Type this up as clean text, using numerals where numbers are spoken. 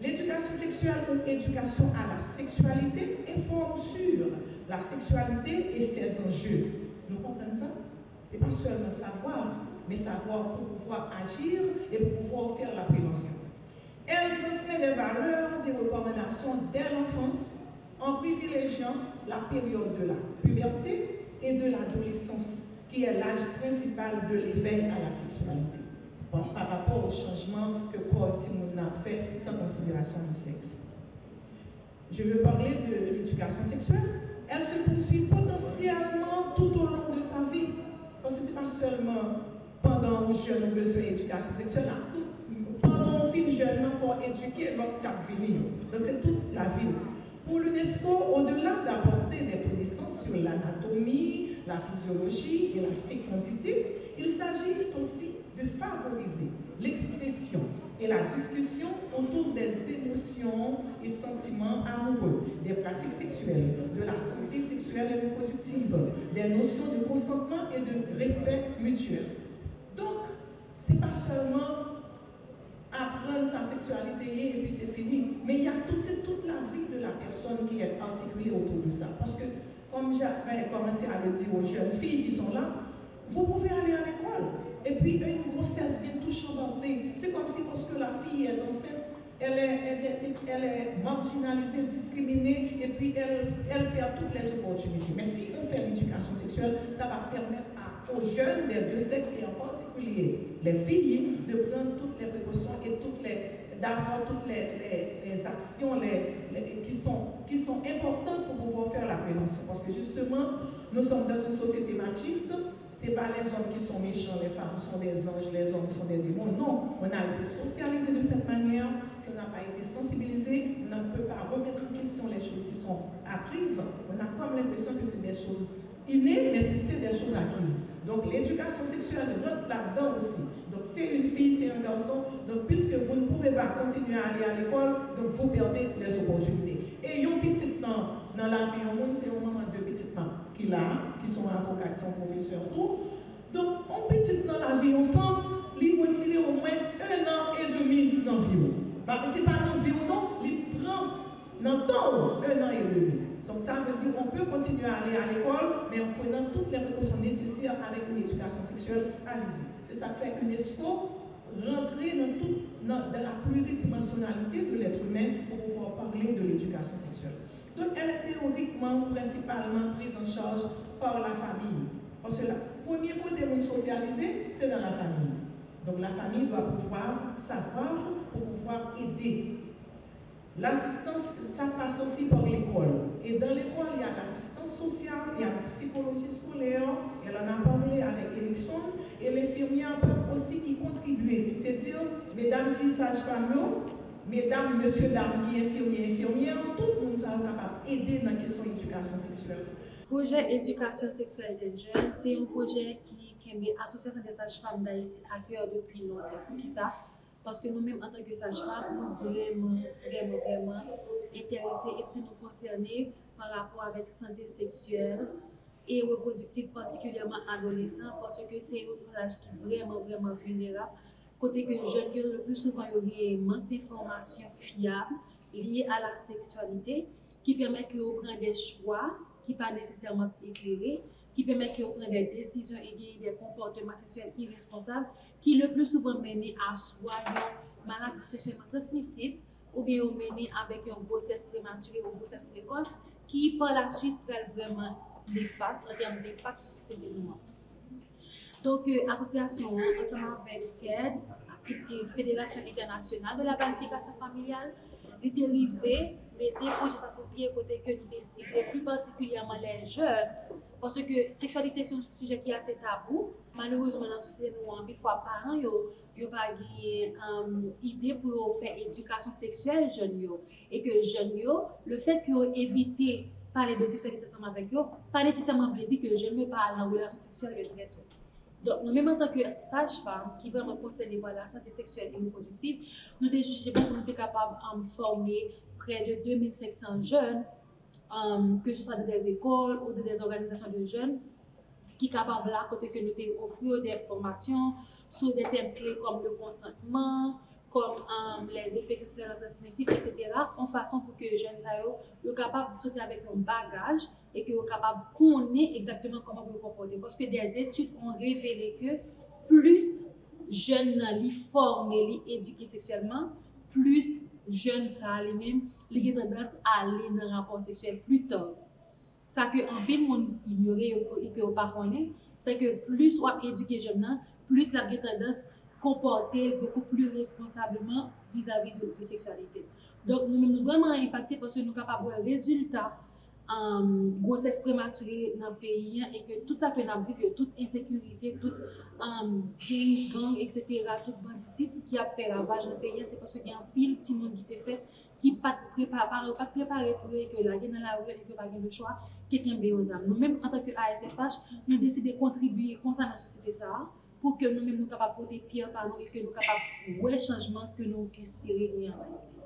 L'éducation sexuelle ou éducation à la sexualité informe sur la sexualité et ses enjeux. Nous comprenons ça? Ce n'est pas seulement savoir, mais savoir pour pouvoir agir et pour pouvoir faire la prévention. Elle transmet des valeurs et recommandations dès l'enfance en privilégiant la période de la puberté et de l'adolescence, qui est l'âge principal de l'éveil à la sexualité, par rapport au changement que Paul Timon a fait sans considération du sexe. Je veux parler de l'éducation sexuelle. Elle se poursuit potentiellement tout au long de sa vie, parce que ce n'est pas seulement pendant que jeune a besoin d'éducation sexuelle, pendant qu'on finit jeune, il faut éduquer notre cap venir. Donc c'est toute la vie. Pour l'UNESCO, au-delà d'apporter des connaissances sur l'anatomie, la physiologie et la fécondité, il s'agit aussi de favoriser l'expression et la discussion autour des émotions et sentiments amoureux, des pratiques sexuelles, de la santé sexuelle et reproductive, des notions de consentement et de respect mutuel. Donc, ce n'est pas seulement apprendre sa sexualité et puis c'est fini. Mais il y a c'est toute la vie de la personne qui est articulée autour de ça. Parce que, comme j'avais commencé à le dire aux jeunes filles qui sont là, vous pouvez aller à l'école. Et puis une grossesse vient tout chambarder. C'est comme si parce que la fille est enceinte, elle est marginalisée, discriminée, et puis elle perd toutes les opportunités. Mais si on fait l'éducation sexuelle, ça va permettre aux jeunes des deux sexes, et en particulier les filles, de prendre toutes les précautions et d'avoir toutes les actions qui sont importantes pour pouvoir faire la prévention. Parce que justement, nous sommes dans une société machiste. Ce n'est pas les hommes qui sont méchants, les femmes sont des anges, les hommes sont des démons. Non, on a été socialisé de cette manière. Si on n'a pas été sensibilisé, on ne peut pas remettre en question les choses qui sont apprises. On a comme l'impression que c'est des choses innées, mais c'est des choses acquises. Donc l'éducation sexuelle rentre là-dedans aussi. Donc c'est une fille, c'est un garçon. Donc puisque vous ne pouvez pas continuer à aller à l'école, donc vous perdez les opportunités. Et un petit temps dans la vie au monde, c'est au moment de petits temps qu'il a, qui sont avocats, qui sont professeurs, tout. Donc un petit temps dans la vie enfant, il retire au moins 1 an et demi dans la vie. Petit pas dans la vie ou non, il prend dans le temps 1 an et demi. Donc ça veut dire qu'on peut continuer à aller à l'école, mais en prenant toutes les précautions nécessaires avec une éducation sexuelle avisée. C'est ça qui fait que l'UNESCO rentrer dans la pluridimensionnalité de l'être humain pour pouvoir parler de l'éducation sexuelle. Donc elle est théoriquement, principalement prise en charge par la famille. Parce que le premier côté de socialiser, c'est dans la famille. Donc la famille doit pouvoir savoir pour pouvoir aider. L'assistance, ça passe aussi par l'école. Et dans l'école, il y a l'assistance sociale, il y a la psychologie scolaire, elle en a parlé avec Erickson, et les infirmières peuvent aussi y contribuer. C'est-à-dire, mesdames qui sages-femmes, mesdames, monsieur, dames qui infirmières, tout le monde sera capable d'aider dans la question d'éducation sexuelle. Le projet éducation sexuelle des jeunes, c'est un projet qui est l'Association des sages-femmes d'Haïti à cœur depuis longtemps. Pour qui ça? Parce que nous-mêmes, en tant que sages-femmes, nous sommes vraiment intéressés et nous concernés par rapport avec la santé sexuelle et reproductive, particulièrement adolescents, parce que c'est un âge qui est vraiment vulnérable. Côté que les jeunes, le plus souvent, il y a un manque d'informations fiables liées à la sexualité qui permet qu'ils prennent des choix qui ne sont pas nécessairement éclairés, qui permet qu'ils prennent des décisions et des comportements sexuels irresponsables qui le plus souvent mènent à soit une maladie sexuellement transmissible ou bien mènent avec une grossesse prématurée ou une grossesse précoce qui par la suite peut vraiment néfaste en termes d'impact sur la société humaine. Donc, l'association, ensemble avec CAID, la Fédération internationale de la planification familiale, est arrivée, mettre des projets sur pied côté que nous décidons, plus particulièrement les jeunes, parce que la sexualité c'est un sujet qui est assez tabou. Malheureusement, dans la société, nous, fois parents, n'ont pas d'idée pour faire éducation sexuelle jeunes. Et que jeunes, le fait qu'ils évitent parler de sexualité ensemble avec eux, pas nécessairement veut dire que je ne veux pas aller en relation sexuelle très tôt. Donc, nous, même en tant que sage-femme qui est vraiment concernée par la santé sexuelle et reproductive, nous avons jugé que nous sommes capables de former près de 2500 jeunes, que ce soit dans des écoles ou dans des organisations de jeunes, qui sont capables là, côté que nous offrir des formations sur des thèmes clés comme le consentement, comme les des effets sociaux transmissibles, etc., en façon pour que les jeunes soient capables de sortir avec un bagage et qu'ils soient capables de connaître exactement comment vous comporter. Parce que des études ont révélé que plus jeunes les formés, les éduqués sexuellement, plus jeunes ça lui-même, ils ont tendance à aller dans le rapport sexuel plus tard. Ça que en peu de monde ignorer et que pas connaît, c'est que plus on éduquer jeunes, plus la tendance comporter beaucoup plus responsablement vis-à-vis de sexualité. Donc nous sommes vraiment impactés parce que nous sommes capables de voir résultats grossesse prématurée dans le pays et que tout ça que nous avons vécu, toute insécurité, toute gang, etc., tout banditisme qui a fait ravage dans le pays, c'est parce qu'il y a un pile de monde qui était fait qui pas préparé pour que la guerre dans la rue et que pas le choix quelqu'un bé aux âmes. Nous-mêmes en tant que ASFH, nous décidons de contribuer comme ça dans la société ça pour que nous-mêmes nous capables de porter pierre par nous et que nous capables de voir changement que nous inspirer en Haïti.